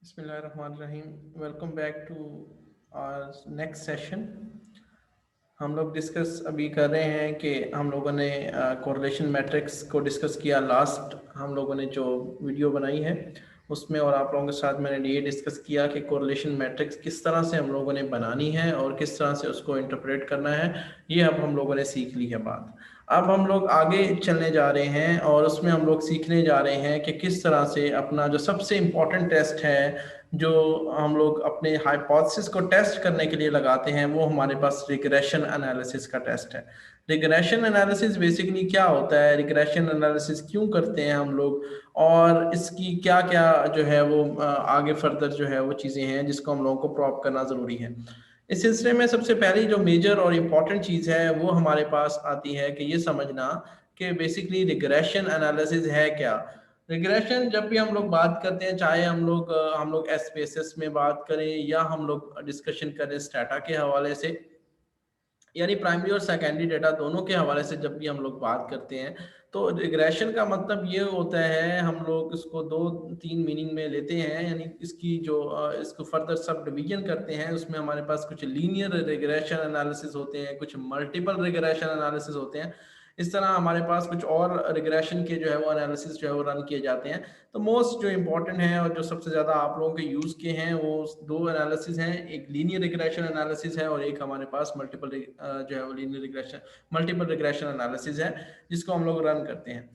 बिस्मिल्लाहिर्रहमानिर्रहीम। Welcome back to our next session. हम लोग डिस्कस अभी कर रहे हैं कि हम लोगों ने कोरिलेशन मैट्रिक्स को डिस्कस किया। लास्ट हम लोगों ने जो वीडियो बनाई है उसमें, और आप लोगों के साथ मैंने ये डिस्कस किया कि कोरिलेशन मैट्रिक्स किस तरह से हम लोगों ने बनानी है और किस तरह से उसको इंटरप्रेट करना है। ये अब हम लोगों ने सीख ली है बात। अब हम लोग आगे चलने जा रहे हैं और उसमें हम लोग सीखने जा रहे हैं कि किस तरह से अपना जो सबसे इम्पोर्टेंट टेस्ट है, जो हम लोग अपने हाइपोथेसिस को टेस्ट करने के लिए लगाते हैं, वो हमारे पास रिग्रेशन एनालिसिस का टेस्ट है। रिग्रेशन एनालिसिस बेसिकली क्या होता है, रिग्रेशन एनालिसिस क्यों करते हैं हम लोग, और इसकी क्या क्या जो है वो आगे फर्दर जो है वो चीज़ें हैं जिसको हम लोगों को प्रॉप करना ज़रूरी है। इस सिलसिले में सबसे पहली जो मेजर और इम्पॉर्टेंट चीज़ है वो हमारे पास आती है कि ये समझना कि बेसिकली रिग्रेशन एनालिसिस है क्या। रिग्रेशन जब भी हम लोग बात करते हैं, चाहे हम लोग एसपीएसएस में बात करें या हम लोग डिस्कशन करें स्टाटा के हवाले से, यानी प्राइमरी और सेकेंडरी डेटा दोनों के हवाले से जब भी हम लोग बात करते हैं, तो रिग्रेशन का मतलब ये होता है, हम लोग इसको दो तीन मीनिंग में लेते हैं। यानी इसकी जो इसको फर्दर सब डिवीजन करते हैं, उसमें हमारे पास कुछ लीनियर रिग्रेशन एनालिसिस होते हैं, कुछ मल्टीपल रिग्रेशन एनालिसिस होते हैं। इस तरह हमारे पास कुछ और रिग्रेशन के जो है वो एनालिसिस जो है वो रन किए जाते हैं। तो मोस्ट जो इम्पोर्टेंट है और जो सबसे ज़्यादा आप लोगों के यूज़ के हैं वो दो एनालिसिस हैं, एक लीनियर रिग्रेशन एनालिसिस है और एक हमारे पास मल्टीपल जो है वो linear regression multiple regression analysis है, जिसको हम लोग रन करते हैं।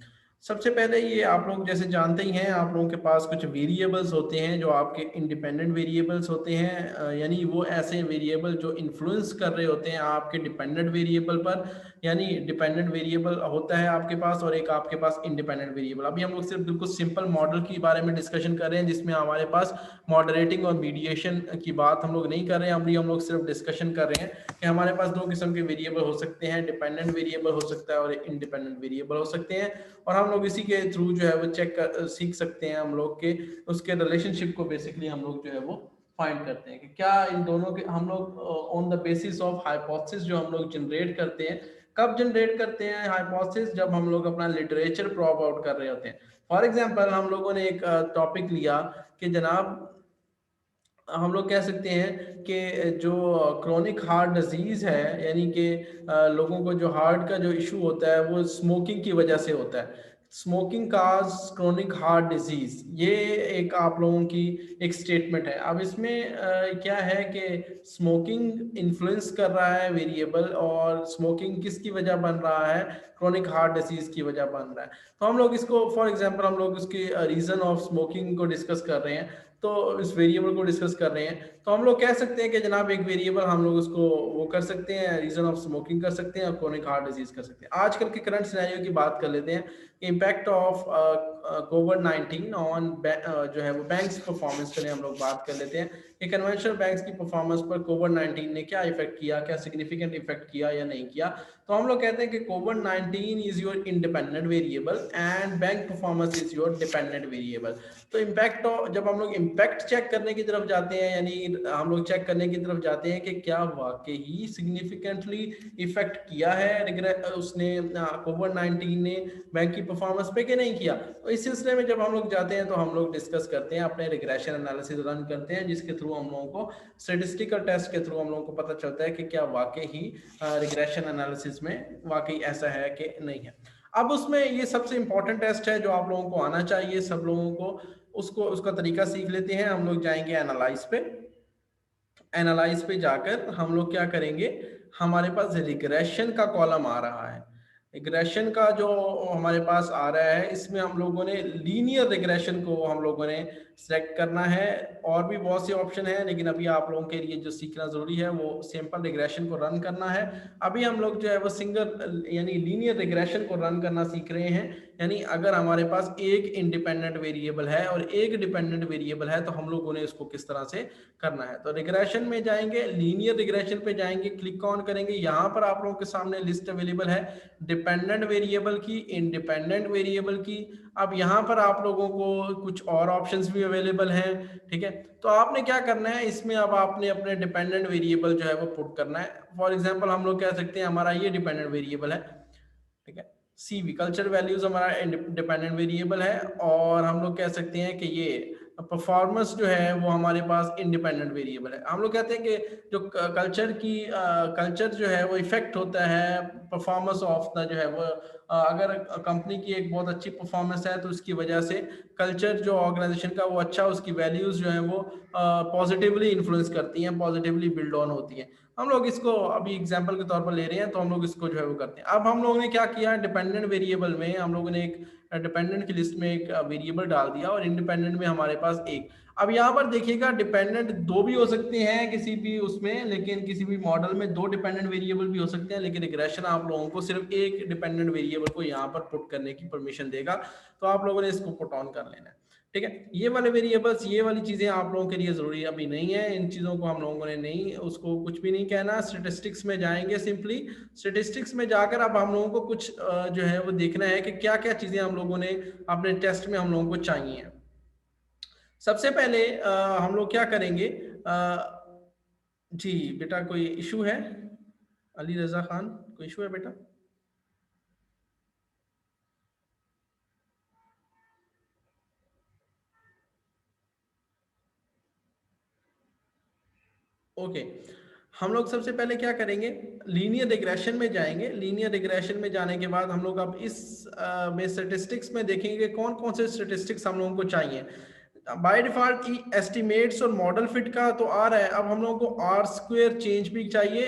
सबसे पहले ये आप लोग जैसे जानते ही हैं, आप लोगों के पास कुछ वेरिएबल्स होते हैं जो आपके इंडिपेंडेंट वेरिएबल्स होते हैं, यानी वो ऐसे वेरिएबल जो इन्फ्लुएंस कर रहे होते हैं आपके डिपेंडेंट वेरिएबल पर। यानी डिपेंडेंट वेरिएबल होता है आपके पास और एक आपके पास इंडिपेंडेंट वेरिएबल। अभी हम लोग सिर्फ बिल्कुल सिंपल मॉडल के बारे में डिस्कशन कर रहे हैं, जिसमें हमारे पास मॉडरेटिंग और मीडिएशन की बात हम लोग नहीं कर रहे हैं। अभी हम लोग सिर्फ डिस्कशन कर रहे हैं कि हमारे पास दो किस्म के वेरिएबल हो सकते हैं, डिपेंडेंट वेरिएबल हो सकता है और इंडिपेंडेंट वेरिएबल हो सकते हैं। और हम लोग इसी के थ्रू जो है वो सीख सकते हैं हम लोग के उसके रिलेशनशिप को बेसिकली हम लोग जो है वो फाइंड करते हैं कि क्या इन दोनों के हम लोग on the basis of hypothesis जो हम लोग जनरेट करते हैं। कब जनरेट करते हैं हाइपोथेसिस? जब हम लोग अपना लिटरेचर प्रॉप आउट कर रहे होते हैं। फॉर एग्जांपल हम लोगों ने एक टॉपिक लिया कि जनाब हम लोग कह सकते हैं कि जो क्रोनिक हार्ट डिजीज है, यानी कि लोगों को जो हार्ट का जो इशू होता है वो स्मोकिंग की वजह से होता है। स्मोकिंग काज क्रोनिक हार्ट डिजीज, ये एक आप लोगों की एक स्टेटमेंट है। अब इसमें क्या है कि स्मोकिंग इन्फ्लुएंस कर रहा है वेरिएबल, और स्मोकिंग किसकी वजह बन रहा है? क्रोनिक हार्ट डिजीज की वजह बन रहा है। तो हम लोग इसको फॉर एग्जांपल हम लोग उसके रीजन ऑफ स्मोकिंग को डिस्कस कर रहे हैं, तो इस वेरिएबल को डिस्कस कर रहे हैं, तो हम लोग कह सकते हैं कि जनाब एक वेरिएबल हम लोग उसको वो कर सकते हैं, रीजन ऑफ स्मोकिंग कर सकते हैं और क्रोनिक हार्ट डिजीज कर सकते हैं। आजकल के करंट सिनेरियो की बात कर लेते हैं कि इम्पैक्ट ऑफ कोविड-19 ऑन जो है वो बैंक्स परफॉर्मेंस के लिए हम लोग बात कर लेते हैं कि कन्वेंशनल बैंक्स की परफॉर्मेंस पर कोविड-19 ने क्या इफेक्ट किया, क्या सिग्निफिकेंट इफेक्ट किया या नहीं किया। तो हम लोग कहते हैं कि कोविड-19 is your independent variable and bank performance is your dependent variable. तो इम्पैक्ट, जब हम लोग इम्पैक्ट चेक करने की तरफ जाते हैं, यानी हम लोग चेक करने की तरफ जाते हैं कि क्या वाकई ही सिग्निफिकेंटली इफेक्ट किया है उसने कोविड-19 ने बैंक की परफॉर्मेंस पे कि नहीं किया। तो इस सिलसिले में जब हम लोग जाते हैं तो हम लोग डिस्कस करते हैं, अपने रिग्रेशन एनालिसिस रन करते हैं, जिसके थ्रू हम लोगों को स्टेटिस्टिकल टेस्ट के थ्रू हम लोगों को पता चलता है कि क्या वाकई ही रिग्रेशन एनालिसिस में वाकई ऐसा है कि नहीं है। अब उसमें ये सबसे इंपॉर्टेंट टेस्ट है जो आप लोगों को आना चाहिए, सब लोगों को उसको उसका तरीका सीख लेते हैं। हम लोग जाएंगे एनालाइज पे। एनालाइज पे जाकर हम लोग क्या करेंगे, हमारे पास रिग्रेशन का कॉलम आ रहा है। रिग्रेशन का जो हमारे पास आ रहा है, इसमें हम लोगों ने लीनियर रिग्रेशन को हम लोगों ने सेलेक्ट करना है। और भी बहुत से ऑप्शन है, लेकिन अभी आप लोगों के लिए जो सीखना जरूरी है वो सिंपल रिग्रेशन को रन करना है। अभी हम लोग जो है वो सिंगल यानी लीनियर रिग्रेशन को रन करना सीख रहे हैं। यानी अगर हमारे पास एक इंडिपेंडेंट वेरिएबल है और एक डिपेंडेंट वेरिएबल है, तो हम लोगों ने इसको किस तरह से करना है। तो रिग्रेशन में जाएंगे, लीनियर रिग्रेशन पे जाएंगे, क्लिक ऑन करेंगे। यहाँ पर आप लोगों के सामने लिस्ट अवेलेबल है डिपेंडेंट वेरिएबल की, इंडिपेंडेंट वेरिएबल की। अब यहाँ पर आप लोगों को कुछ और ऑप्शंस भी अवेलेबल हैं, ठीक है। तो आपने क्या करना है इसमें, अब आपने अपने डिपेंडेंट वेरिएबल जो है वो पुट करना है। फॉर एग्जांपल हम लोग कह सकते हैं हमारा ये डिपेंडेंट वेरिएबल है, ठीक है। CV कल्चर वैल्यूज हमारा डिपेंडेंट वेरिएबल है, और हम लोग कह सकते हैं कि ये परफॉर्मेंस जो है वो हमारे पास इंडिपेंडेंट वेरिएबल है। हम लोग कहते हैं कि जो कल्चर जो है वो इफेक्ट होता है परफॉर्मेंस ऑफ द जो है वो अगर कंपनी की एक बहुत अच्छी परफॉर्मेंस है तो उसकी वजह से कल्चर जो ऑर्गेनाइजेशन का वो अच्छा, उसकी वैल्यूज जो है वो पॉजिटिवली इन्फ्लुएंस करती हैं, पॉजिटिवली बिल्ड ऑन होती हैं। हम लोग इसको अभी एग्जांपल के तौर पर ले रहे हैं, तो हम लोग इसको जो है वो करते हैं। अब हम लोगों ने क्या किया, डिपेंडेंट वेरिएबल में हम लोगों ने एक डिपेंडेंट की लिस्ट में एक वेरिएबल डाल दिया और इंडिपेंडेंट में हमारे पास एक। अब यहाँ पर देखिएगा डिपेंडेंट दो भी हो सकते हैं किसी भी उसमें, लेकिन किसी भी मॉडल में दो डिपेंडेंट वेरिएबल भी हो सकते हैं, लेकिन रिग्रेशन आप लोगों को सिर्फ एक डिपेंडेंट वेरिएबल को यहाँ पर पुट करने की परमिशन देगा, तो आप लोगों ने इसको पुट ऑन कर लेना है। ठीक है, ये वाले वेरिएबल्स, ये वाली चीजें आप लोगों के लिए जरूरी अभी नहीं है, इन चीजों को हम लोगों ने नहीं, उसको कुछ भी नहीं कहना। स्टेटिस्टिक्स में जाएंगे, सिंपली स्टेटिस्टिक्स में जाकर अब हम लोगों को कुछ जो है वो देखना है कि क्या क्या चीजें हम लोगों ने अपने टेस्ट में हम लोगों को चाहिए। सबसे पहले हम लोग क्या करेंगे, जी बेटा कोई इशू है? अली रजा खान, कोई इशू है बेटा? ओके, हम लोग सबसे पहले क्या करेंगे, लीनियर रिग्रेशन में जाएंगे। लीनियर रिग्रेशन में जाने के बाद हम लोग अब इस में स्टेटिस्टिक्स में देखेंगे कौन कौन से स्टेटिस्टिक्स हम लोगों को चाहिए। बाय डिफॉल्ट एस्टिमेट्स और मॉडल फिट का तो आ रहा है, अब हम लोगों को आर स्क्वायर चेंज भी चाहिए,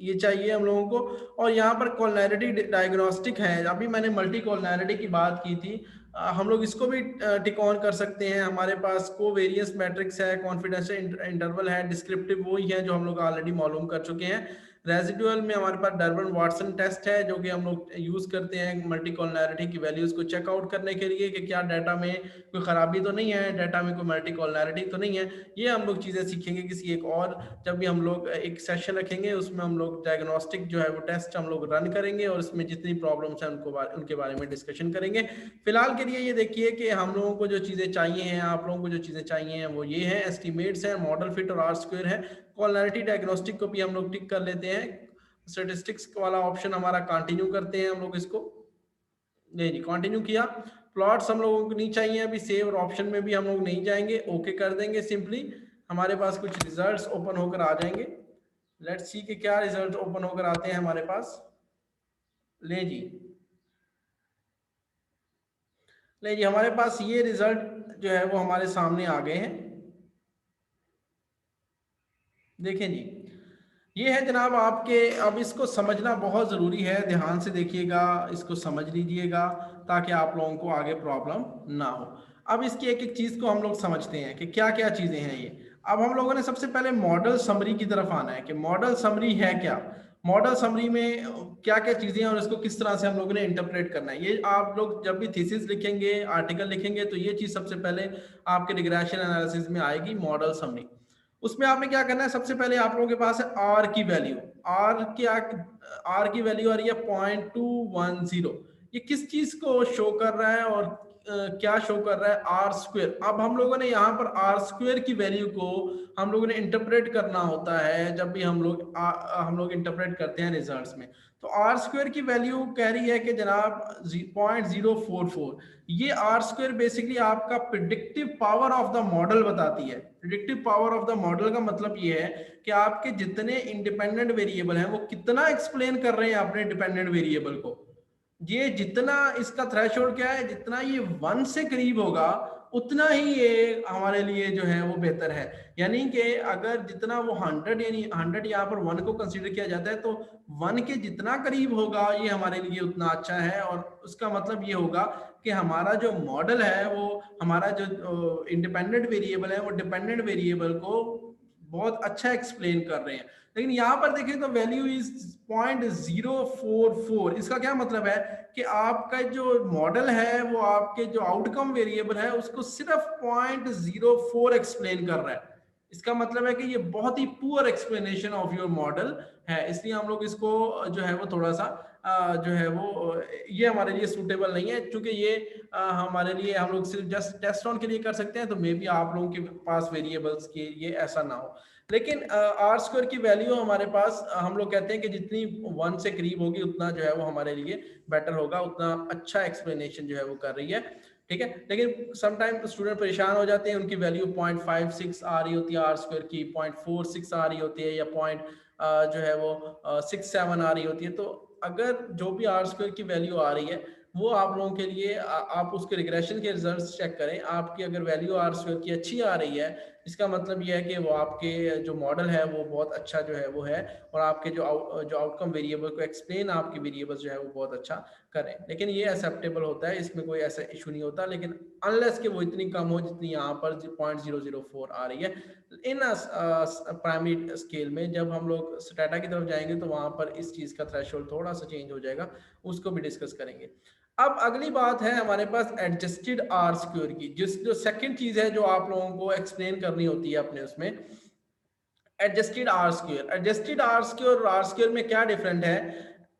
ये चाहिए हम लोगों को। और यहाँ पर कॉलनैरिटी डायग्नोस्टिक है, अभी मैंने मल्टी कॉलनैरिटी की बात की थी, हम लोग इसको भी टिक ऑन कर सकते हैं। हमारे पास कोवेरियंस मैट्रिक्स है, कॉन्फिडेंशियल इंटरवल है, डिस्क्रिप्टिव वही है जो हम लोग ऑलरेडी मालूम कर चुके हैं। रेजिडुअल में हमारे पास डर्बन वाटसन टेस्ट है जो कि हम लोग यूज करते हैं मल्टी कॉलनैरिटी की वैल्यूज को चेकआउट करने के लिए कि क्या डाटा में कोई खराबी तो नहीं है, डाटा में कोई मल्टी कॉलनैरिटी तो नहीं है। ये हम लोग चीजें सीखेंगे किसी एक और, जब भी हम लोग एक सेशन रखेंगे उसमें हम लोग डायग्नोस्टिक जो है वो टेस्ट हम लोग रन करेंगे और उसमें जितनी प्रॉब्लम्स हैं उनके बारे में डिस्कशन करेंगे। फिलहाल के लिए ये देखिए कि हम लोगों को जो चीजें चाहिए हैं, आप लोगों को जो चीजें चाहिए हैं वो ये है, एस्टिमेट्स है, मॉडल फिट और आर स्क्वायर है। कॉलनैरिटी डायग्नोस्टिक को भी हम लोग टिक कर लेते हैं। स्टैटिस्टिक्स वाला ऑप्शन हमारा कंटिन्यू करते हैं हम लोग इसको, नहीं जी कंटिन्यू किया। प्लॉट्स हम लोगों को नहीं चाहिए अभी, सेव और ऑप्शन में भी हम लोग नहीं जाएंगे, ओके कर देंगे सिंपली। हमारे पास कुछ रिजल्ट्स ओपन होकर आ जाएंगे, लेट्स सी कि क्या रिजल्ट ओपन होकर आते हैं हमारे पास। ले जी, ले जी, हमारे पास ये रिजल्ट जो है वो हमारे सामने आ गए हैं। देखें जी, ये है जनाब आपके, अब इसको समझना बहुत ज़रूरी है, ध्यान से देखिएगा, इसको समझ लीजिएगा ताकि आप लोगों को आगे प्रॉब्लम ना हो। अब इसकी एक एक चीज़ को हम लोग समझते हैं कि क्या क्या चीज़ें हैं ये। अब हम लोगों ने सबसे पहले मॉडल समरी की तरफ आना है कि मॉडल समरी है क्या, मॉडल समरी में क्या क्या चीज़ें हैं और इसको किस तरह से हम लोगों ने इंटरप्रेट करना है। ये आप लोग जब भी थीसिस लिखेंगे, आर्टिकल लिखेंगे, तो ये चीज़ सबसे पहले आपके रिग्रेशन एनालिसिस में आएगी, मॉडल समरी। उसमें आपने क्या करना है, सबसे पहले आप लोगों के पास है आर की वैल्यू। आर क्या, आर की वैल्यू आ रही है 0.210। ये किस चीज को शो कर रहा है और क्या शो कर रहा है, आर स्क्वेयर। अब हम लोगों ने यहाँ पर आर स्क्वेयर की वैल्यू को हम लोगों ने इंटरप्रेट करना होता है जब भी हम लोग इंटरप्रेट करते हैं रिजल्ट्स में। तो आर स्क्वेयर की वैल्यू कह रही है कि जनाब 0.044। ये आर स्क्वेयर बेसिकली आपका predictive power of the model बताती है। Predictive power of the model का मतलब ये है कि आपके जितने इंडिपेंडेंट वेरिएबल हैं वो कितना एक्सप्लेन कर रहे हैं अपने डिपेंडेंट वेरिएबल को। ये जितना, इसका थ्रेशोल्ड क्या है, जितना ये 1 से करीब होगा उतना ही ये हमारे लिए जो है वो बेहतर है। यानी कि अगर जितना वो 100, यानी 100 यहाँ पर 1 को कंसीडर किया जाता है, तो 1 के जितना करीब होगा ये हमारे लिए उतना अच्छा है। और उसका मतलब ये होगा कि हमारा जो मॉडल है, वो हमारा जो इंडिपेंडेंट वेरिएबल है, वो डिपेंडेंट वेरिएबल को बहुत अच्छा एक्सप्लेन कर रहे हैं। लेकिन यहाँ पर देखें तो वैल्यू इज 0.044। इसका क्या मतलब है कि आपका जो मॉडल है वो आपके जो आउटकम वेरिएबल है उसको सिर्फ 0.04 एक्सप्लेन कर रहा है। इसका मतलब है कि ये बहुत ही poor explanation of your model है, इसलिए हम लोग इसको जो है वो थोड़ा सा जो है वो ये हमारे लिए सूटेबल नहीं है। क्योंकि ये हमारे लिए, हम लोग सिर्फ जस्ट टेस्ट ऑन के लिए कर सकते हैं, तो मे बी आप लोगों के पास वेरिएबल्स के लिए ऐसा ना हो। लेकिन आर स्क्वायर की वैल्यू हमारे पास, हम लोग कहते हैं कि जितनी 1 से करीब होगी उतना जो है वो हमारे लिए बेटर होगा, उतना अच्छा एक्सप्लेनेशन जो है वो कर रही है। ठीक है। लेकिन समटाइम स्टूडेंट परेशान हो जाते हैं, उनकी वैल्यू 0.56 आ रही होती है आर स्क्वायर की, 0.46 आ रही होती है, या पॉइंट जो है वो 67 आ रही होती है। तो अगर जो भी आर स्क्वायर की वैल्यू आ रही है वो आप लोगों के लिए आप उसके रिग्रेशन के रिजल्ट्स चेक करें। आपकी अगर वैल्यू आर स्क्वायर की अच्छी आ रही है, इसका मतलब ये है कि वो आपके जो मॉडल है वो बहुत अच्छा जो है वो है, और आपके जो आउटकम वेरिएबल को एक्सप्लेन आपके वेरिएबल जो है वो बहुत अच्छा करें। लेकिन ये एक्सेप्टेबल होता है, इसमें कोई ऐसा इशू नहीं होता, लेकिन अनलेस कि वो इतनी कम हो जितनी यहाँ पर 0.004 आ रही है इन प्राइमरी स्केल में। जब हम लोग स्टेटा की तरफ जाएंगे तो वहां पर इस चीज का थ्रेशोल्ड थोड़ा सा चेंज हो जाएगा, उसको भी डिस्कस करेंगे। अब अगली बात है हमारे पास एडजस्टेड आर स्क्वायर की, जो सेकंड चीज है जो आप लोगों को एक्सप्लेन करनी होती है अपने उसमें, adjusted R square. Adjusted R square और आर स्क्वायर में क्या डिफरेंट है?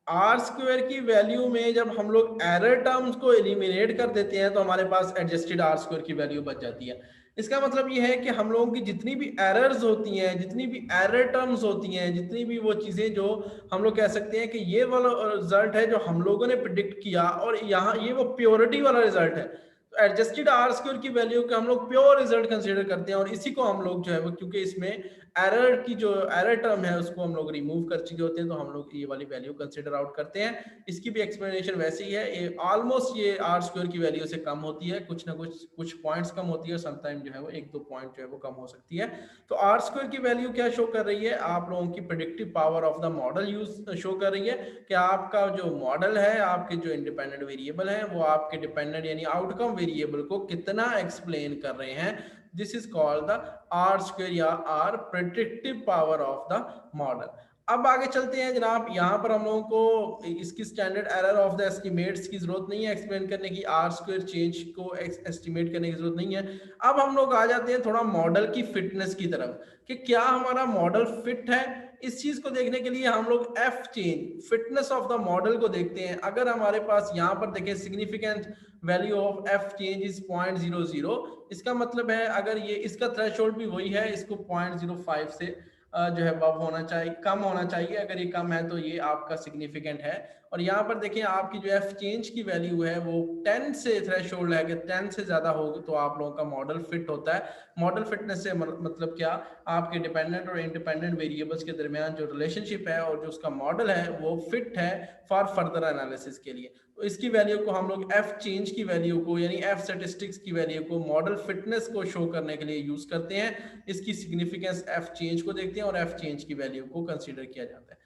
आर स्क्वायर की वैल्यू में जब हम लोग एरर टर्म्स को एलिमिनेट कर देते हैं तो हमारे पास एडजस्टेड आर स्क्वायर की वैल्यू बच जाती है। इसका मतलब ये है कि हम लोगों की जितनी भी एरर्स होती हैं, जितनी भी एरर टर्म्स होती हैं, जितनी भी वो चीजें जो हम लोग कह सकते हैं कि ये वाला रिजल्ट है जो हम लोगों ने प्रिडिक्ट किया और यहाँ ये वो प्योरिटी वाला रिजल्ट है, तो एडजस्टेड आर स्क्वायर की वैल्यू को हम लोग प्योर रिजल्ट कंसीडर करते हैं, और इसी को हम लोग जो है वो, क्योंकि इसमें एरर की जो एरर टर्म है उसको हम लोग रिमूव कर चुके होते हैं, तो हम लोग ये वाली वैल्यू कंसीडर आउट करते हैं। इसकी भी एक्सप्लेनेशन वैसी ही है, ये ऑलमोस्ट ये आर स्क्वायर की वैल्यू से कम होती है, कुछ ना कुछ पॉइंट्स कम होती है, समटाइम जो है वो 1-2 पॉइंट जो है वो कम हो सकती है। तो आर स्क्वायर की वैल्यू क्या शो कर रही है? आप लोगों की predictive power of the model use show कर रही है कि आपका जो मॉडल है, आपके जो इंडिपेंडेंट वेरिएबल है वो आपके डिपेंडेंट यानी आउटकम वेरिएबल को कितना एक्सप्लेन कर रहे हैं। This is called the R square या R predictive power of the model. अब आगे चलते हैं जनाब, यहाँ पर हम लोगों को इसकी standard error of the estimates की जरूरत नहीं है एक्सप्लेन करने की, आर स्क्वायर चेंज को एस्टिमेट करने की जरूरत नहीं है। अब हम लोग आ जाते हैं थोड़ा मॉडल की फिटनेस की तरफ कि क्या हमारा मॉडल फिट है। इस चीज को देखने के लिए हम लोग F change, fitness of the model को देखते हैं। अगर हमारे पास यहाँ पर देखें significant value of F change is 0.00, इसका मतलब है अगर ये इसका थ्रेशोल्ड भी वही है, इसको 0.05 से जो है अब होना चाहिए, कम होना चाहिए। अगर ये कम है तो ये आपका सिग्निफिकेंट है। और यहाँ पर देखें आपकी जो एफ चेंज की वैल्यू है वो 10 से थ्रेशोल्ड है कि 10 से ज्यादा हो तो आप लोगों का मॉडल फिट होता है। मॉडल फिटनेस से मतलब क्या? आपके डिपेंडेंट और इंडिपेंडेंट वेरिएबल्स के दरमियान जो रिलेशनशिप है और जो उसका मॉडल है वो फिट है फॉर फर्दर एनालिसिस के लिए। तो इसकी वैल्यू को हम लोग एफ चेंज की वैल्यू को यानी एफ स्टैटिस्टिक्स की वैल्यू को मॉडल फिटनेस को शो करने के लिए यूज करते हैं। इसकी सिग्निफिकेंस एफ चेंज को देखते हैं और एफ चेंज की वैल्यू को कंसीडर किया जाता है।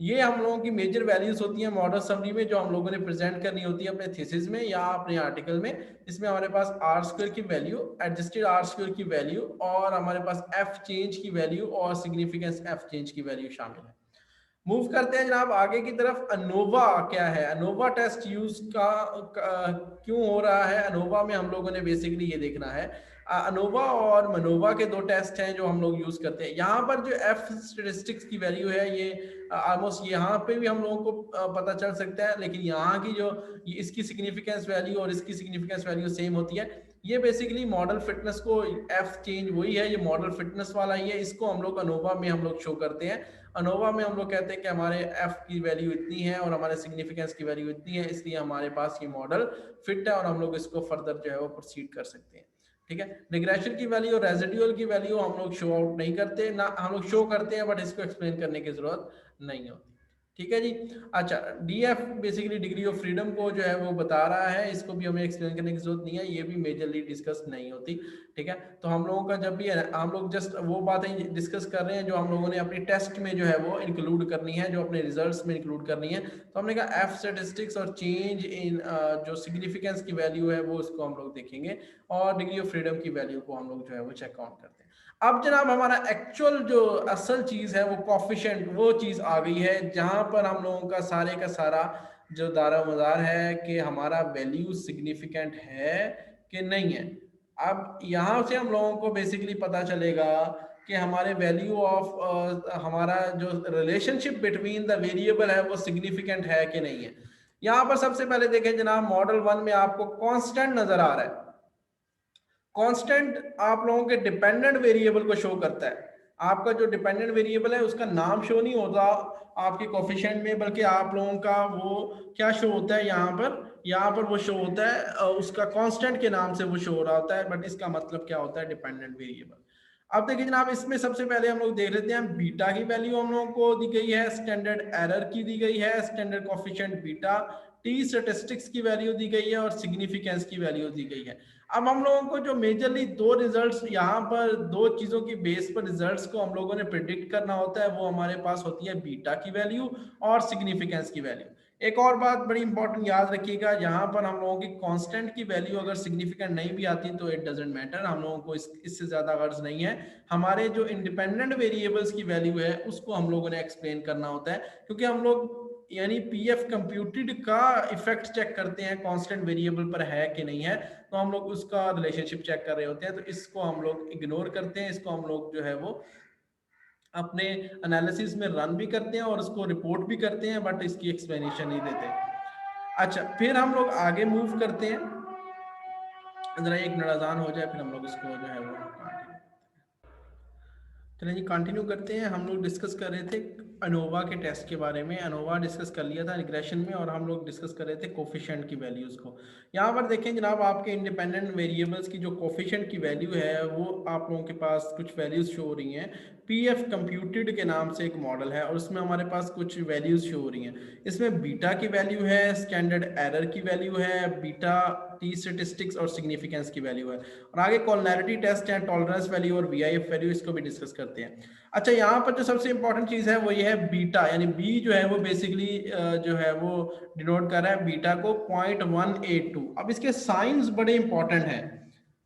ये हम लोगों की मेजर वैल्यूज होती हैं मॉडल समरी में, जो हम लोगों ने प्रेजेंट करनी होती है अपने थीसिस में या अपने आर्टिकल में। इसमें हमारे पास आर स्क्वायर की वैल्यू, एडजस्टेड आर स्क्वायर की वैल्यू, और हमारे पास एफ चेंज की वैल्यू और सिग्निफिकेंस एफ चेंज की वैल्यू शामिल है। मूव करते हैं जनाब आगे की तरफ। अनोवा क्या है? अनोवा टेस्ट यूज क्यों हो रहा है? अनोवा में हम लोगों ने बेसिकली ये देखना है, अनोवा और मनोवा के दो टेस्ट हैं जो हम लोग यूज करते हैं। यहाँ पर जो एफ स्टेटिस्टिक्स की वैल्यू है ये ऑलमोस्ट यहाँ पे भी हम लोगों को पता चल सकता है, लेकिन यहाँ की जो इसकी सिग्निफिकेंस वैल्यू और इसकी सिग्निफिकेंस वैल्यू सेम होती है। ये बेसिकली मॉडल फिटनेस को, एफ चेंज वही है, ये मॉडल फिटनेस वाला ही है, इसको हम लोग अनोवा में हम लोग शो करते हैं। अनोवा में हम लोग कहते हैं कि हमारे एफ की वैल्यू इतनी है और हमारे सिग्निफिकेंस की वैल्यू इतनी है, इसलिए हमारे पास ये मॉडल फिट है और हम लोग इसको फर्दर जो है वो प्रोसीड कर सकते हैं। ठीक है। रिग्रेशन की वैल्यू और रेजिडुअल की वैल्यू हम लोग शो आउट नहीं करते, ना हम लोग शो करते हैं बट इसको एक्सप्लेन करने की जरूरत नहीं होती। ठीक है जी। अच्छा, DF basically degree of freedom को जो है वो बता रहा है, इसको भी हमें एक्सप्लेन करने की जरूरत नहीं है, ये भी मेजरली डिस्कस नहीं होती। ठीक है। तो हम लोगों का जब भी है हम लोग जस्ट वो बातें डिस्कस कर रहे हैं जो हम लोगों ने अपनी टेस्ट में जो है वो इंक्लूड करनी है, जो अपने रिजल्ट्स में इंक्लूड करनी है। तो हमने कहा एफ स्टैटिस्टिक्स और चेंज इन जो सिग्निफिकेंस की वैल्यू है वो उसको हम लोग देखेंगे, और डिग्री ऑफ फ्रीडम की वैल्यू को हम लोग जो है वो चेक आउट करते हैं। अब जनाब हमारा एक्चुअल जो असल चीज है वो कोफिशिएंट, वो चीज आ गई है जहां पर हम लोगों का सारे का सारा जो दारोमदार है कि हमारा वैल्यू सिग्निफिकेंट है कि नहीं है। अब यहाँ से हम लोगों को बेसिकली पता चलेगा कि हमारे वैल्यू ऑफ हमारा जो रिलेशनशिप बिटवीन द वेरिएबल है वो सिग्निफिकेंट है कि नहीं है। यहाँ पर सबसे पहले देखें जनाब, मॉडल 1 में आपको कांस्टेंट नजर आ रहा है। कांस्टेंट आप लोगों के डिपेंडेंट वेरिएबल को शो करता है। आपका जो डिपेंडेंट वेरिएबल है उसका नाम शो नहीं होता आपके कोफिशिएंट में, बल्कि आप लोगों का वो क्या शो होता है यहाँ पर, यहाँ पर वो शो होता है उसका कांस्टेंट के नाम से वो शो हो रहा होता है, बट इसका मतलब क्या होता है, डिपेंडेंट वेरिएबल। अब देखिए जनाब, इसमें सबसे पहले हम लोग देख लेते हैं बीटा की वैल्यू हम लोगों को दी गई है, स्टैंडर्ड एरर की दी गई है, standard coefficient beta, T statistics की वैल्यू दी गई है और सिग्निफिकेंस की वैल्यू दी गई है। अब हम लोगों को जो मेजरली दो रिजल्ट्स यहाँ पर दो चीजों की बेस पर रिजल्ट्स को हम लोगों ने प्रिडिक्ट करना होता है, वो हमारे पास होती है बीटा की वैल्यू और सिग्निफिकेंस की वैल्यू। एक और बात बड़ी इंपॉर्टेंट याद रखिएगा, यहाँ पर हम लोगों की कांस्टेंट की वैल्यू अगर सिग्निफिकेंट नहीं भी आती तो इट डजंट मैटर, हम लोगों को इससे ज्यादा गर्ज नहीं है। हमारे जो इंडिपेंडेंट वेरिएबल्स की वैल्यू है उसको हम लोगों ने एक्सप्लेन करना होता है, क्योंकि हम लोग यानी पीएफ कंप्यूटेड का इफेक्ट चेक करते हैं कांस्टेंट वेरिएबल पर है कि नहीं है, तो हम लोग उसका रिलेशनशिप चेक कर रहे होते हैं, तो इसको हम लोग इग्नोर करते हैं, इसको हम लोग जो है वो अपने एनालिसिस में रन भी करते हैं और उसको रिपोर्ट भी करते हैं, बट इसकी एक्सप्लेनेशन नहीं देते। अच्छा, फिर हम लोग आगे मूव करते हैं, जरा एक मिनट अजान हो जाए फिर हम लोग इसको जो है वो चलिए जी कंटिन्यू करते हैं। हम लोग डिस्कस कर रहे थे अनोवा के टेस्ट के बारे में, अनोवा डिस्कस कर लिया था रिग्रेशन में, और हम लोग डिस्कस कर रहे थे कोफिशिएंट की वैल्यूज को। यहाँ पर देखें जनाब, आपके इंडिपेंडेंट वेरिएबल्स की जो कोफिशिएंट की वैल्यू है वो आप लोगों के पास कुछ वैल्यूज शो हो रही हैं। पीएफ कंप्यूटेड के नाम से एक मॉडल है और उसमें हमारे पास कुछ वैल्यूज शो हो रही हैं। इसमें बीटा की वैल्यू है, स्टैंडर्ड एरर की वैल्यू है, बीटा टी स्टैटिस्टिक्स और सिग्निफिकेंस की वैल्यू है, और आगे कॉलनैरिटी टेस्ट है, टॉलरेंस वैल्यू और वीआईएफ वैल्यू, इसको भी डिस्कस करते हैं। अच्छा, यहाँ पर जो सबसे इंपॉर्टेंट चीज है वो ये है बीटा, यानी बी जो है वो बेसिकली जो है वो डिनोट कर रहा है बीटा को 0.182। अब इसके साइंस बड़े इंपॉर्टेंट हैं,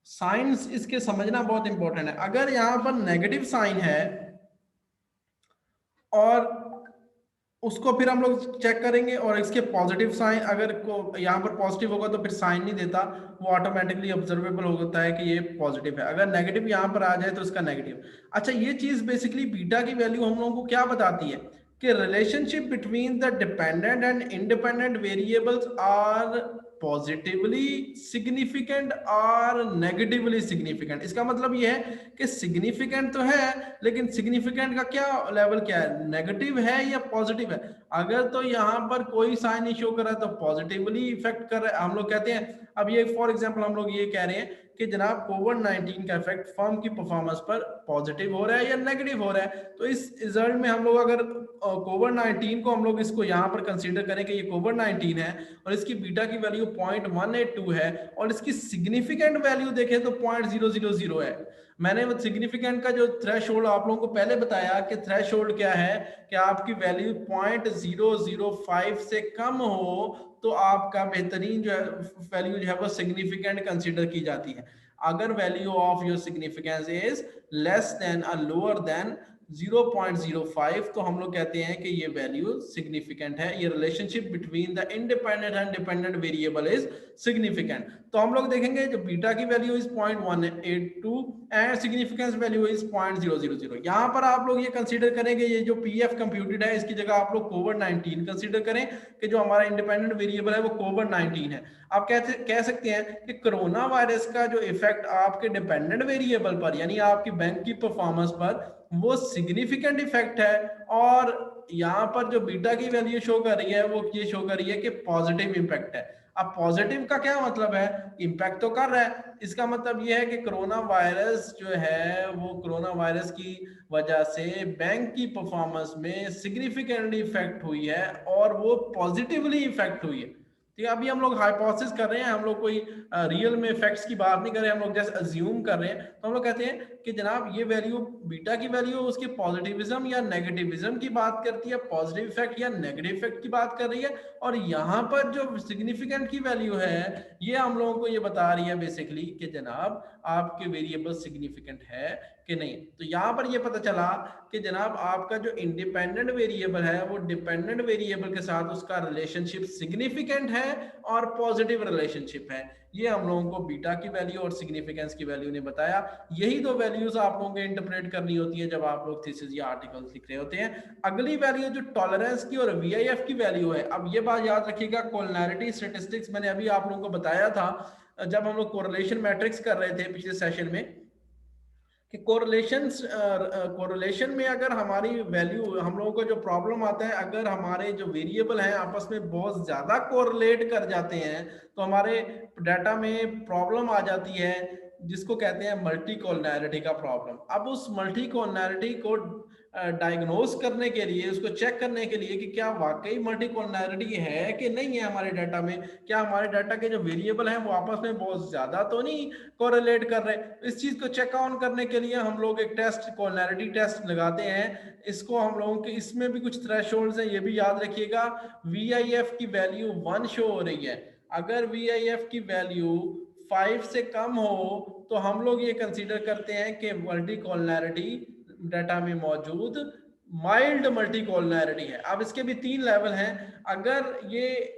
साइंस इसके समझना बहुत इंपॉर्टेंट है। अगर यहाँ पर नेगेटिव साइन है और उसको फिर हम लोग चेक करेंगे, और इसके पॉजिटिव साइन अगर को यहाँ पर पॉजिटिव होगा तो फिर साइन नहीं देता, वो ऑटोमेटिकली ऑब्जर्वेबल होता है कि ये पॉजिटिव है। अगर नेगेटिव यहाँ पर आ जाए तो इसका नेगेटिव। अच्छा, ये चीज बेसिकली बीटा की वैल्यू हम लोगों को क्या बताती है कि relationship between the dependent and independent variables are positively significant और नेगेटिवली सिग्निफिकेंट। इसका मतलब यह है कि सिग्निफिकेंट तो है, लेकिन सिग्निफिकेंट का क्या लेवल क्या है, नेगेटिव है या पॉजिटिव है। अगर तो यहाँ पर कोई साइन नहीं शो कर रहा है तो पॉजिटिवली इफेक्ट कर रहा है, हम लोग कहते हैं। अब ये फॉर एग्जांपल हम लोग ये कह रहे हैं कि जनाब कोविड-19 का इफेक्ट फर्म की परफॉर्मेंस पर पॉजिटिव हो रहा है या नेगेटिव हो रहा है, तो इस रिजल्ट में हम लोग अगर कोविड-19 को हम लोग इसको यहाँ पर कंसीडर करें कि ये कोविड-19 है और इसकी बीटा की वैल्यू 0.182 है और इसकी सिग्निफिकेंट वैल्यू देखें तो 0.000 है। मैंने वो सिग्निफिकेंट का जो थ्रेशोल्ड आप लोगों को पहले बताया कि थ्रेशोल्ड क्या है, कि आपकी वैल्यू 0.005 से कम हो तो आपका बेहतरीन जो है वैल्यू जो है वो सिग्निफिकेंट कंसीडर की जाती है। अगर value of your significance is less then और लोअर देन 0.05 तो हम लोग कहते हैं कि ये वैल्यू सिग्निफिकेंट है, ये relationship between the independent and dependent variable is significant. तो हम लोग देखेंगे जो बीटा की value is 0.182 and significance value is 0.000। यहाँ पर आप लोग ये कंसीडर करेंगे ये जो पीएफ कंप्यूटेड है इसकी जगह आप लोग कोविड-19 कंसीडर करें कि जो हमारा इंडिपेंडेंट वेरिएबल है वो कोविड-19 है। आप कह सकते हैं कि कोरोना वायरस का जो इफेक्ट आपके डिपेंडेंट वेरिएबल पर यानी आपकी बैंक की परफॉर्मेंस पर वो सिग्निफिकेंट इफेक्ट है, और यहाँ पर जो बीटा की वैल्यू शो कर रही है वो ये शो कर रही है कि पॉजिटिव इम्पैक्ट है। अब पॉजिटिव का क्या मतलब है, इम्पैक्ट तो कर रहा है, इसका मतलब ये है कि कोरोना वायरस जो है वो कोरोना वायरस की वजह से बैंक की परफॉर्मेंस में सिग्निफिकेंटली इफेक्ट हुई है और वो पॉजिटिवली इफेक्ट हुई है। ठीक है, अभी हम लोग हाइपोथेसिस कर रहे हैं, हम लोग कोई रियल में फैक्ट्स की बात नहीं कर रहे हैं, हम लोग जैसे अज्यूम कर रहे हैं। तो हम लोग कहते हैं कि जनाब ये वैल्यू बीटा की वैल्यू उसके पॉजिटिविज्म या नेगेटिविज्म की बात करती है, पॉजिटिव इफेक्ट या नेगेटिव इफेक्ट की बात कर रही है, और यहाँ पर जो सिग्निफिकेंट की वैल्यू है ये हम लोगों को ये बता रही है बेसिकली कि जनाब आपके वेरिएबल सिग्निफिकेंट है कि नहीं। तो यहाँ पर ये पता चला कि जनाब आपका जो इंडिपेंडेंट वेरिएबल है वो डिपेंडेंट वेरिएबल के साथ उसका रिलेशनशिप सिग्निफिकेंट है और पॉजिटिव रिलेशनशिप है। ये हम लोगों को बीटा की वैल्यू और सिग्निफिकेंस की वैल्यू ने बताया। यही दो वैल्यूज आप लोगों को इंटरप्रेट करनी होती है जब आप लोग थीसिस या आर्टिकल्स लिख रहे होते हैं। अगली वैल्यू जो टॉलरेंस की और वीआईएफ की वैल्यू है, अब ये बात याद रखिएगा, कोलिनैरिटी स्टैटिस्टिक्स मैंने अभी आप लोगों को बताया था जब हम लोग कोरिलेशन मैट्रिक्स कर रहे थे पिछले सेशन में, कि कोरिलेशन में अगर हमारी वैल्यू, हम लोगों को जो प्रॉब्लम आता है, अगर हमारे जो वेरिएबल हैं आपस में बहुत ज्यादा कोरिलेट कर जाते हैं तो हमारे डाटा में प्रॉब्लम आ जाती है, जिसको कहते हैं मल्टी कोलिनैरिटी का प्रॉब्लम। अब उस मल्टी कोलिनैरिटी को डायग्नोज करने के लिए, उसको चेक करने के लिए कि क्या वाकई मल्टी कोलिनैरिटी है कि नहीं है हमारे डाटा में, क्या हमारे डाटा के जो वेरिएबल हैं वो आपस में बहुत ज्यादा तो नहीं कोरिलेट कर रहे। इस चीज को चेक ऑन करने के लिए हम लोग एक टेस्ट, कोलिनैरिटी टेस्ट लगाते हैं। इसको हम लोगों के, इसमें भी कुछ थ्रेशोल्ड्स हैं, ये भी याद रखिएगा। VIF की वैल्यू 1 शो हो रही है, अगर VIF की वैल्यू 5 से कम हो तो हम लोग ये कंसीडर करते हैं कि मल्टी कोलिनैरिटी डाटा में मौजूद माइल्ड मल्टी कोलिनैरिटी है। अब इसके भी 3 लेवल हैं। अगर ये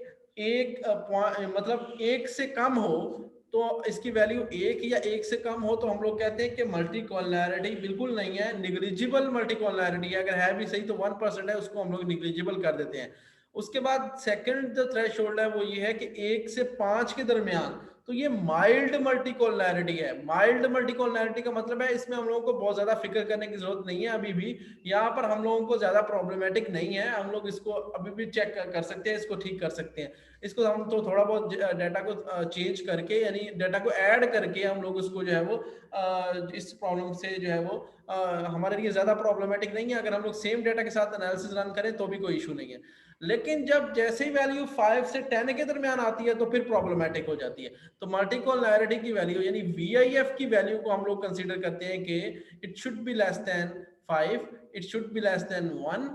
मतलब 1 से कम हो तो इसकी वैल्यू 1 या 1 से कम हो तो हम लोग कहते हैं कि मल्टी कोलिनैरिटी बिल्कुल नहीं है, निग्लिजिबल मल्टी कोलिनैरिटी है। अगर है भी सही तो 1% है, उसको हम लोग निग्लिजिबल कर देते हैं। उसके बाद सेकंड जो थ्रेशोल्ड है वो ये है कि 1 से 5 के दरमियान, तो ये माइल्ड मल्टीकोलिनैरिटी है। माइल्ड मल्टीकोलिनैरिटी का मतलब है इसमें हम लोगों को बहुत ज्यादा फिक्र करने की जरूरत नहीं है। अभी भी यहाँ पर हम लोगों को ज्यादा प्रॉब्लमेटिक नहीं है, हम लोग इसको अभी भी चेक कर सकते हैं, इसको ठीक कर सकते हैं। इसको हम तो थोड़ा बहुत डाटा को चेंज करके, यानी डाटा को ऐड करके हम लोग उसको जो है वो इस प्रॉब्लम से जो है वो हमारे लिए ज्यादा प्रॉब्लमेटिक नहीं है। अगर हम लोग सेम डाटा के साथ एनालिसिस रन करें तो भी कोई इशू नहीं है। लेकिन जब जैसे ही वैल्यू 5 से 10 के दरमियान आती है तो फिर प्रॉब्लमेटिक हो जाती है। तो मल्टीकोलिनैरिटी की वैल्यू यानी VIF की वैल्यू को हम लोग कंसीडर करते हैं कि it should be less than 5, it should be less than 1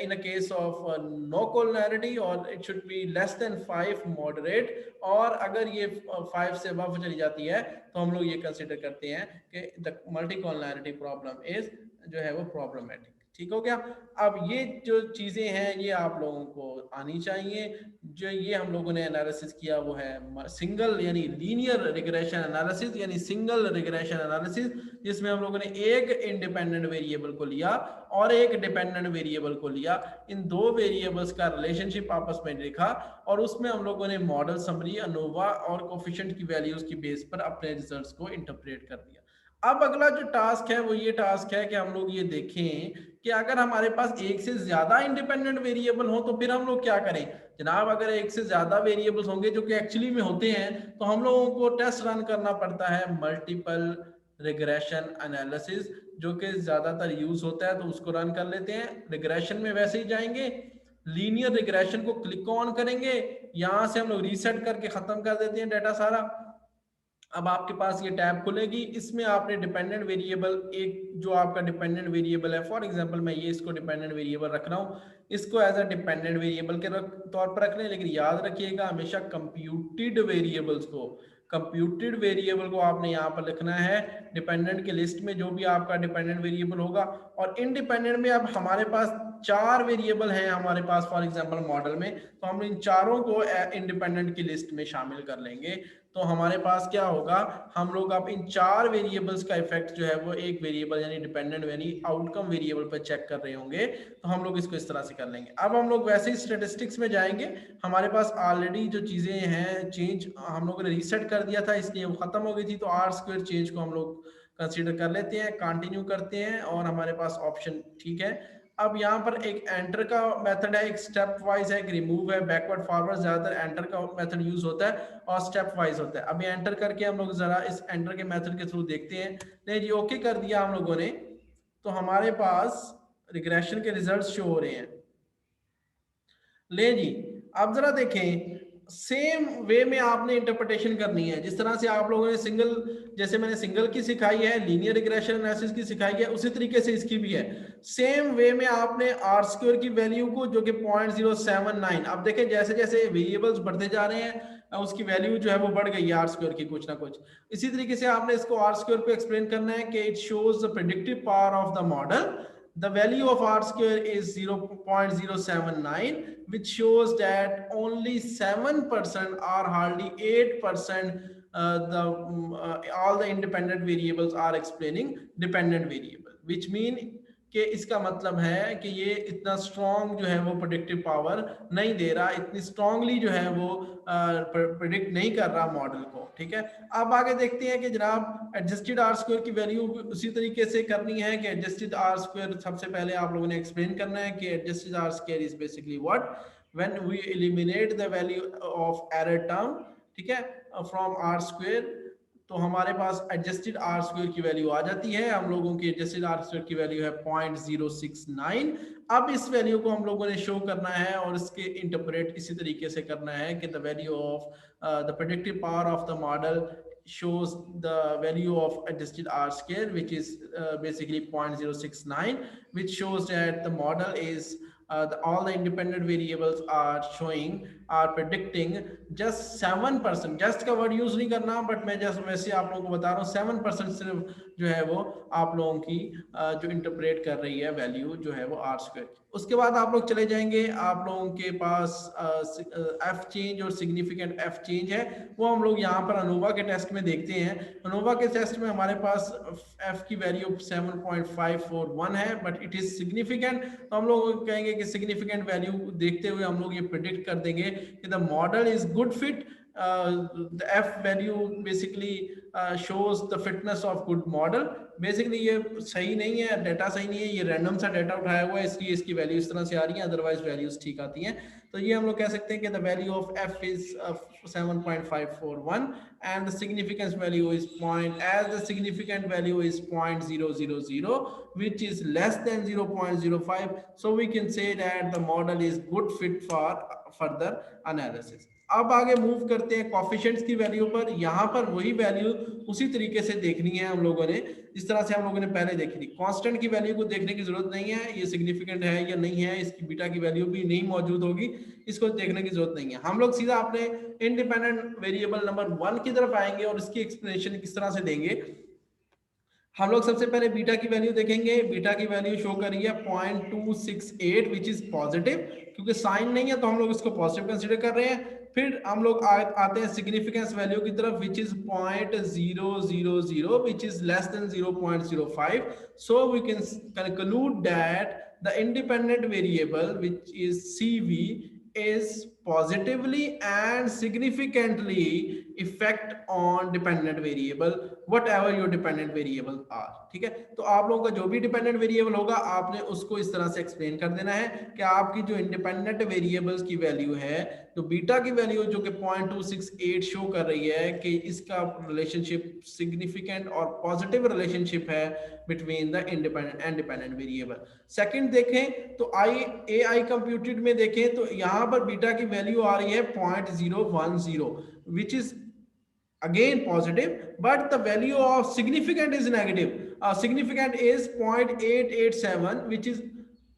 in a case of no colinarity, or it should be less than 5 moderate, और अगर ये 5 से above चली जाती है तो हम लोग ये कंसीडर करते हैं कि the multicolinarity problem is जो है वो प्रॉब्लमेटिक। ठीक हो गया। अब ये जो चीजें हैं ये आप लोगों को आनी चाहिए। जो ये हम लोगों ने एनालिसिस किया वो है सिंगल यानी लीनियर रिग्रेशन एनालिसिस, यानी सिंगल रिग्रेशन एनालिसिस, जिसमें हम लोगों ने एक इंडिपेंडेंट वेरिएबल को लिया और एक डिपेंडेंट वेरिएबल को लिया। इन दो वेरिएबल्स का रिलेशनशिप आपस में देखा और उसमें हम लोगों ने मॉडल समरी, अनोवा और कोफिशिएंट की वैल्यूज की बेस पर अपने रिजल्ट्स को इंटरप्रेट कर दिया। अब अगला जो टास्क है वो ये टास्क है कि हम लोग ये देखें कि अगर हमारे पास एक से ज्यादा इंडिपेंडेंट वेरिएबल हो तो फिर हम लोग क्या करें। जनाब अगर एक से ज्यादा वेरिएबल्स होंगे जो कि एक्चुअली में होते हैं तो हम लोगों को टेस्ट रन करना पड़ता है मल्टीपल रिग्रेशन एनालिसिस, जो कि ज्यादातर यूज होता है, तो उसको रन कर लेते हैं। रिग्रेशन में वैसे ही जाएंगे, लीनियर रिग्रेशन को क्लिक ऑन करेंगे, यहां से हम लोग रीसेट करके खत्म कर देते हैं डाटा सारा। अब आपके पास ये टैब खुलेगी, इसमें आपने डिपेंडेंट वेरिएबल, एक जो आपका डिपेंडेंट वेरिएबल है, फॉर एग्जांपल मैं ये इसको डिपेंडेंट वेरिएबल रख रहा हूँ, इसको एज अ डिपेंडेंट वेरिएबल के तौर पर रख लें। लेकिन याद रखिएगा हमेशा कंप्यूटेड वेरिएबल्स को, कंप्यूटेड वेरिएबल को आपने यहाँ पर लिखना है डिपेंडेंट की लिस्ट में, जो भी आपका डिपेंडेंट वेरिएबल होगा। और इनडिपेंडेंट में अब हमारे पास 4 वेरिएबल हैं हमारे पास फॉर एग्जांपल मॉडल में, तो हम इन चारों को इंडिपेंडेंट की लिस्ट में शामिल कर लेंगे। तो हमारे पास क्या होगा, हम लोग अब इन 4 वेरिएबल्स का इफेक्ट जो है वो एक वेरिएबल यानी डिपेंडेंट यानी आउटकम वेरिएबल पर चेक कर रहे होंगे। तो हम लोग इसको इस तरह से कर लेंगे। अब हम लोग वैसे ही स्टैटिस्टिक्स में जाएंगे, हमारे पास ऑलरेडी जो चीजें हैं चेंज हम लोगों ने रीसेट कर दिया था इसलिए वो खत्म हो गई थी, तो R² चेंज को हम लोग कंसीडर कर लेते हैं, कंटिन्यू करते हैं और हमारे पास ऑप्शन ठीक है। अब यहाँ पर एक एंटर का मेथड है, एक स्टेप वाइज है, एक रिमूव है, बैकवर्ड फॉरवर्ड, ज्यादातर एंटर का मेथड यूज होता है और स्टेप वाइज होता है। अभी एंटर करके हम लोग जरा इस एंटर के मेथड के थ्रू देखते हैं। नहीं जी, ओके कर दिया हम लोगों ने, तो हमारे पास रिग्रेशन के रिजल्ट्स शो हो रहे हैं। ले जी, अब जरा देखें, सेम वे में आपने इंटरप्रिटेशन करनी है जिस तरह से आप लोगों ने सिंगल, जैसे मैंने सिंगल की सिखाई है, लीनियर रिग्रेशन एनालिसिस की सिखाई है, उसी तरीके से इसकी भी है। सेम वे में आपने R² की वैल्यू को जो कि 0.079, अब देखें जैसे जैसे वेरिएबल्स बढ़ते जा रहे हैं उसकी वैल्यू जो है वो बढ़ गई है R² की कुछ ना कुछ। इसी तरीके से आपने इसको R² को एक्सप्लेन करना है कि it shows the predictive power of the model. The value of R² is 0.079, which shows that only 7% or hardly 8% all the independent variables are explaining dependent variable, which mean कि इसका मतलब है कि ये इतना स्ट्रॉन्ग जो है वो प्रेडिक्टिव पावर नहीं दे रहा, इतनी स्ट्रांगली जो है वो प्रेडिक्ट नहीं कर रहा मॉडल को। ठीक है, अब आगे देखते हैं कि जनाब एडजस्टेड आर स्क्वायर की वैल्यू उसी तरीके से करनी है कि एडजस्टेड आर स्क्वायर सबसे पहले आप लोगों ने एक्सप्लेन करना है कि adjusted R square is basically what, when we eliminate the value of error term, ठीक है, फ्रॉम आर स्क्वायर, तो हमारे पास एडजस्टेड आर स्क्वायर की वैल्यू आ जाती है। हम लोगों की एडजस्टेड आर स्क्वायर की वैल्यू है 0.069। अब इस वैल्यू को हम लोगों ने शो करना है और इसके इंटरप्रेट इसी तरीके से करना है कि the value of the predictive power of the model shows the value of adjusted R square, which is basically 0.069, which shows that the model is all the independent variables are showing, are predicting just 7%, just का word use नहीं करना, but मैं just वैसे आप लोगों को बता रहा हूँ 7% सिर्फ जो है वो आप लोगों की जो इंटरप्रेट कर रही है वैल्यू जो है वो आर स्क्वायर। उसके बाद आप लोग चले जाएंगे, आप लोगों के पास एफ चेंज और सिग्निफिकेंट एफ चेंज है, वो हम लोग यहाँ पर अनोवा के टेस्ट में देखते हैं। अनोवा के टेस्ट में हमारे पास एफ की वैल्यू 7.541 है, बट इट इज सिग्निफिकेंट, तो हम लोग कहेंगे कि सिग्निफिकेंट वैल्यू देखते हुए हम लोग ये प्रिडिक्ट कर देंगे कि the model is good fit. The F value basically shows the fitness of good model। Basically ये सही नहीं है, डाटा सही नहीं है, ये रैंडम सा डाटा उठाया हुआ है, इसलिए इसकी वैल्यू इस तरह से आ रही है, अदरवाइज वैल्यूज ठीक आती हैं। तो ये हम लोग कह सकते हैं कि the value of F is 7.541 and the significance value is as the significant value is 0.000, which is less than 0.05, so we can say that the model is good fit for further analysis। अब आगे move करते हैं coefficients की value पर। यहाँ पर वही value उसी तरीके से देखनी है हम लोगों ने, इस तरह से हम लोगों ने पहले देखी थी। कांस्टेंट की वैल्यू को देखने की जरूरत नहीं है, ये सिग्निफिकेंट है या नहीं है, इसकी बीटा की वैल्यू भी नहीं मौजूद होगी, इसको देखने की जरूरत नहीं है। हम लोग सीधा अपने इंडिपेंडेंट वेरिएबल नंबर 1 की तरफ आएंगे और इसकी एक्सप्लेनेशन किस तरह से देंगे। हम लोग सबसे पहले बीटा की वैल्यू देखेंगे। बीटा की वैल्यू शो करी है 0.268 विच इज पॉजिटिव, क्योंकि साइन नहीं है तो हम लोग इसको पॉजिटिव कंसीडर कर रहे हैं। फिर हम लोग आते हैं सिग्निफिकेंस वैल्यू की तरफ, which is 0.000 which is less than 0.05, so we can conclude that the independent variable which is CV is positively and significantly effect on dependent variable, whatever your dependent variable are। ठीक है, तो आप लोगों का जो भी डिपेंडेंट वेरिएबल होगा आपने उसको इस तरह से एक्सप्लेन कर देना है कि आपकी जो इंडिपेंडेंट वेरिएबल्स की वैल्यू है, तो बीटा की वैल्यू जो कि 0.268 शो कर रही है कि इसका रिलेशनशिप सिग्निफिकेंट और पॉजिटिव रिलेशनशिप है between the independent and dependent variable. Second देखें तो AI कंप्यूटेड में देखें तो यहाँ पर बीटा की वैल्यू आ रही है 0.010 which is again positive, but the value of significant is negative। Significant is 0.887 which is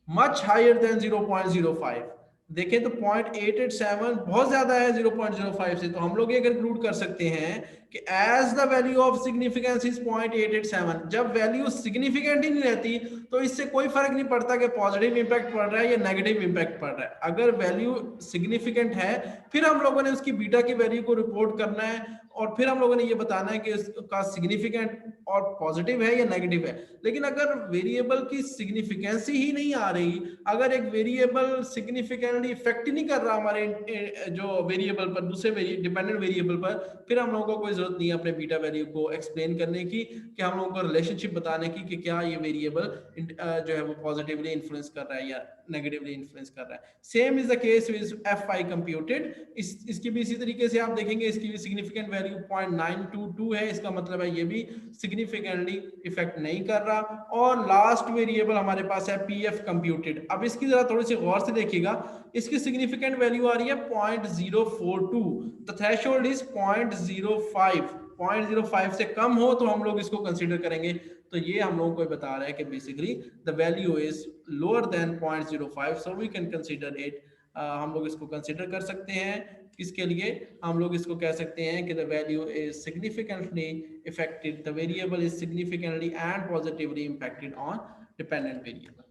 much higher than 0.05। देखें तो 0.887 बहुत ज्यादा है 0.05 से, तो हम लोग ये कंक्लूड कर सकते हैं कि as the value of significance is 0.887। जब वैल्यू सिग्निफिकेंट ही नहीं रहती तो इससे कोई फर्क नहीं पड़ता कि पॉजिटिव इंपैक्ट पड़ रहा है या नेगेटिव इंपैक्ट पड़ रहा है। अगर वैल्यू सिग्निफिकेंट है फिर हम लोगों ने उसकी बीटा की वैल्यू को रिपोर्ट करना है और फिर हम लोगों ने ये बताना है कि उसका सिग्निफिकेंट और पॉजिटिव है या नेगेटिव है। लेकिन अगर वेरिएबल की सिग्निफिकेंसी ही नहीं आ रही, अगर एक वेरिएबल सिग्निफिकेंटली इफेक्ट ही नहीं कर रहा हमारे जो वेरिएबल पर, दूसरे डिपेंडेंट वेरिएबल पर, फिर हम लोगों को कोई जरूरत नहीं है अपने बीटा वैल्यू को एक्सप्लेन करने की, कि हम लोगों को रिलेशनशिप बताने की कि क्या ये वेरिएबल जो है वो पॉजिटिवली इन्फ्लुएंस कर रहा है या नेगेटिवली इन्फ्लुएंस कर रहा है। Same is the case with FI computed. इसकी भी इसी तरीके से आप देखेंगे, इसकी भी सिग्निफिकेंट वैल्यू 0.922 है, इसका मतलब है ये भी सिग्निफिकेंटली इफेक्ट नहीं कर रहा। और लास्ट वेरिएबल हमारे पास है PF कंप्यूटेड। अब इसकी जरा थोड़ी सी गौर से देखिएगा, इसकी सिग्निफिकेंट वैल्यू आ रही है 0.042, द थ्रेशोल्ड इज 0.05। 0.05 से कम हो तो हम लोग इसको कंसीडर करेंगे। तो ये हम लोगों को बता रहा है कि basically the value is lower than 0.05, so we can consider it. हम लोग इसको कंसीडर कर सकते हैं। इसके लिए हम लोग इसको कह सकते हैं कि the value is significantly affected, the variable is significantly and positively impacted on dependent variable.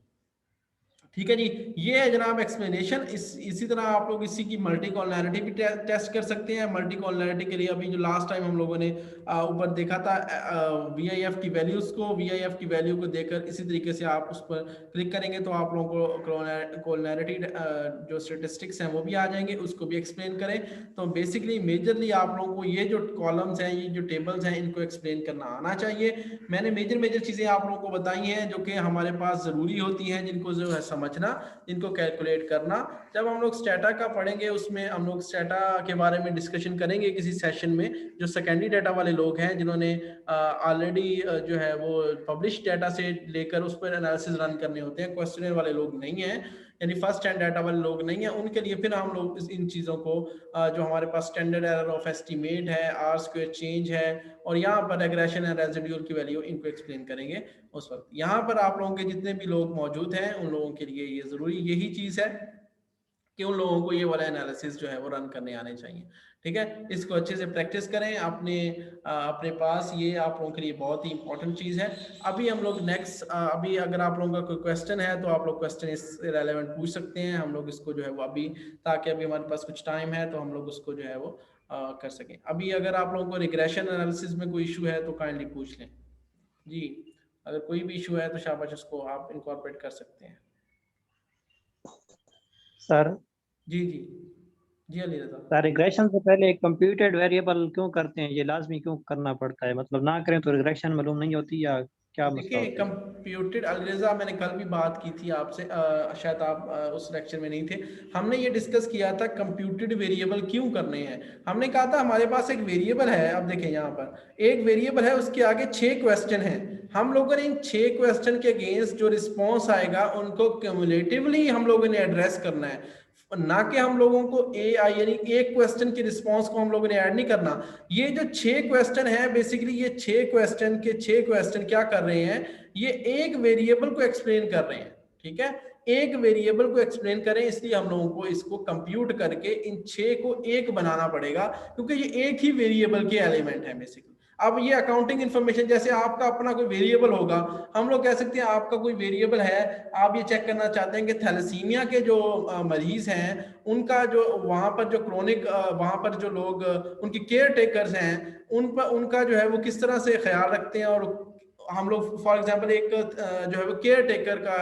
ठीक है जी, ये है जनाब एक्सप्लेनेशन। इसी तरह आप लोग इसी की मल्टी कॉलनैरिटी भी टेस्ट कर सकते हैं। मल्टी कॉलनैरिटी के लिए अभी जो लास्ट टाइम हम लोगों ने ऊपर देखा था VIF की वैल्यूज को, VIF की वैल्यू को देखकर इसी तरीके से आप उस पर क्लिक करेंगे तो आप लोगों को कोलैरिटी जो स्टेटिस्टिक्स हैं वो भी आ जाएंगे, उसको भी एक्सप्लेन करें। तो बेसिकली मेजरली आप लोगों को ये जो कॉलम्स हैं, ये जो टेबल्स हैं, इनको एक्सप्लेन करना आना चाहिए। मैंने मेजर चीज़ें आप लोगों को बताई हैं जो कि हमारे पास ज़रूरी होती हैं, जिनको जो है समझना, जिनको कैलकुलेट करना। जब हम लोग स्टेटा का पढ़ेंगे उसमें हम लोग स्टेटा के बारे में डिस्कशन करेंगे किसी सेशन में। जो सेकेंडरी डाटा वाले लोग हैं जिन्होंने ऑलरेडी जो है वो पब्लिश डाटा से लेकर उस पर एनालिसिस रन करने होते हैं, क्वेश्चनर वाले लोग नहीं हैं, यानी फर्स्ट हैंड डाटा वाले लोग नहीं हैं, उनके लिए फिर हम लोग इन चीज़ों को जो हमारे पास स्टैंडर्ड एरर ऑफ एस्टीमेट है, आर स्क्वायर चेंज है, और यहाँ पर रेग्रेशन है, रेजिड्यूल की वैल्यू, इनको एक्सप्लेन करेंगे उस वक्त। यहाँ पर आप लोगों के जितने भी लोग मौजूद हैं उन लोगों के लिए ये ज़रूरी यही चीज़ है कि उन लोगों को ये वाला एनालिसिस जो है वो रन करने आने चाहिए। ठीक है, इसको अच्छे से प्रैक्टिस करें अपने पास, ये आप लोगों के लिए बहुत ही इंपॉर्टेंट चीज़ है। अभी हम लोग नेक्स्ट, अभी अगर आप लोगों का कोई क्वेश्चन है तो आप लोग क्वेश्चन इससे रेलेवेंट पूछ सकते हैं, हम लोग इसको जो है वो अभी, ताकि अभी हमारे पास कुछ टाइम है तो हम लोग उसको जो है वो कर सकें। अभी अगर आप लोगों को रिग्रेशन एनालिसिस में कोई इशू है तो काइंडली पूछ लें जी। अगर कोई भी इशू है तो शाबाश, उसको आप इनकॉर्पोरेट कर सकते हैं। सर जी जी जी अली रजा सर, रिग्रेशन से पहले एक कंप्यूटेड वेरिएबल क्यों करते हैं? ये लाजमी क्यों करना पड़ता है? मतलब ना करें तो रिग्रेशन मालूम नहीं होती, या क्या मसला देखिए, होता है? कंप्यूटेड अलरेजा मैंने कल भी बात की थी आपसे, शायद आप उस लेक्चर में नहीं थे। हमने ये डिस्कस किया था कंप्यूटेड वेरिएबल क्यों करने हैं। हमने कहा था हमारे पास एक वेरिएबल है, अब देखें यहाँ पर एक वेरिएबल है, उसके आगे 6 क्वेश्चन हैं। हम लोगों ने इन 6 क्वेश्चन के अगेंस्ट जो रिस्पॉन्स आएगा उनको क्यूमुलेटिवली हम लोगों ने एड्रेस करना है, ना कि हम लोगों को यानी एक क्वेश्चन के रिस्पॉन्स को हम लोगों ने ऐड नहीं करना। ये जो 6 क्वेश्चन है, बेसिकली ये 6 क्वेश्चन के 6 क्वेश्चन क्या कर रहे हैं, ये एक वेरिएबल को एक्सप्लेन कर रहे हैं। ठीक है, एक वेरिएबल को एक्सप्लेन करें, इसलिए हम लोगों को इसको कंप्यूट करके इन 6 को एक बनाना पड़ेगा, क्योंकि ये एक ही वेरिएबल के एलिमेंट है बेसिकली। अब ये अकाउंटिंग इंफॉर्मेशन, जैसे आपका अपना कोई वेरिएबल होगा, हम लोग कह सकते हैं आपका कोई वेरिएबल है, आप ये चेक करना चाहते हैं कि थैलेसीमिया के जो मरीज हैं उनका जो वहां पर जो क्रोनिक वहां पर जो लोग उनकी केयर टेकर्स हैं उन पर उनका जो है वो किस तरह से ख्याल रखते हैं। और हम लोग फॉर एग्जांपल एक जो है वो केयर टेकर का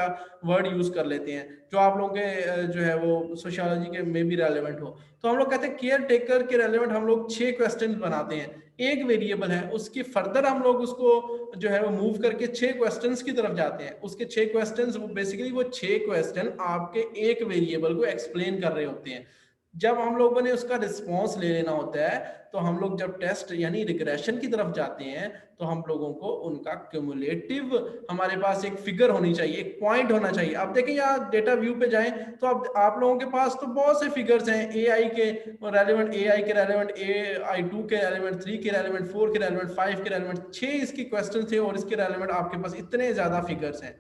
वर्ड यूज कर लेते हैं, जो आप लोगों के जो है वो सोशियोलॉजी के में भी रेलेवेंट हो, तो हम लोग कहते हैं केयर टेकर के रेलेवेंट हम लोग 6 क्वेश्चन बनाते हैं। एक वेरिएबल है, उसके फर्दर हम लोग उसको जो है वो मूव करके 6 क्वेश्चंस की तरफ जाते हैं। उसके 6 क्वेश्चंस, वो बेसिकली वो 6 क्वेश्चन आपके एक वेरिएबल को एक्सप्लेन कर रहे होते हैं। जब हम लोगों ने उसका रिस्पॉन्स ले लेना होता है, तो हम लोग जब टेस्ट यानी रिग्रेशन की तरफ जाते हैं, तो हम लोगों को उनका क्यूमुलेटिव, हमारे पास एक फिगर होनी चाहिए, एक पॉइंट होना चाहिए। अब देखिए यहाँ डेटा व्यू पे जाएं तो अब आप लोगों के पास तो बहुत से फिगर्स हैं, AI के रेलेवेंट, AI के रेलेवेंट, AI2 के रेलेवेंट, 3 के रेलेवेंट, 4 के रेलेवेंट, 5 के रेलेवेंट, 6 इसके क्वेश्चन थे और इसके रेलेवेंट आपके पास इतने ज्यादा फिगर्स हैं।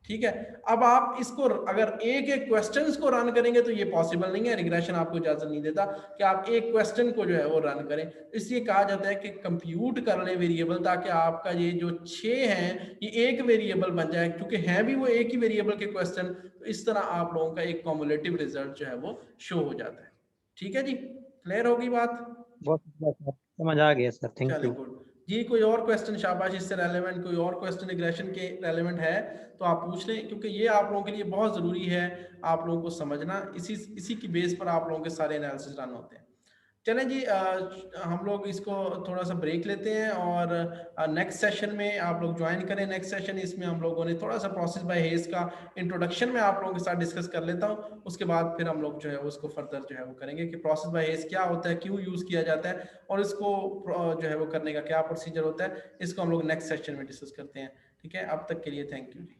ठीक है, अब आप इसको अगर एक एक क्वेश्चंस को रन करेंगे तो ये पॉसिबल नहीं है, रिग्रेशन आपको इजाजत नहीं देता कि आप एक क्वेश्चन को जो है वो रन करें। इसलिए कहा जाता है कि कंप्यूट कर लें वेरिएबल, ताकि आपका ये जो 6 हैं ये एक वेरिएबल बन जाए, क्योंकि हैं भी वो एक ही वेरिएबल के क्वेश्चन। तो इस तरह आप लोगों का एक कॉम्युलेटिव रिजल्ट जो है वो शो हो जाता है। ठीक है जी, क्लियर होगी बात? बहुत समझ आ गया सर, थैंक चलिए यू। गुड जी। कोई और क्वेश्चन शाबाश इससे रेलेवेंट, कोई और क्वेश्चन रिग्रेशन के रेलेवेंट है तो आप पूछ लें, क्योंकि ये आप लोगों के लिए बहुत ज़रूरी है आप लोगों को समझना। इसी की बेस पर आप लोगों के सारे एनालिसिस रन होते हैं। चलें जी, हम लोग इसको थोड़ा सा ब्रेक लेते हैं और नेक्स्ट सेशन में आप लोग ज्वाइन करें। नेक्स्ट सेशन इसमें हम लोगों ने थोड़ा सा प्रोसेस बाय हेज का इंट्रोडक्शन में आप लोगों के साथ डिस्कस कर लेता हूं, उसके बाद फिर हम लोग जो है उसको फर्दर जो है वो करेंगे कि प्रोसेस बाय हेज क्या होता है, क्यों यूज़ किया जाता है, और इसको जो है वो करने का क्या प्रोसीजर होता है। इसको हम लोग नेक्स्ट सेशन में डिस्कस करते हैं। ठीक है, अब तक के लिए थैंक यू जी।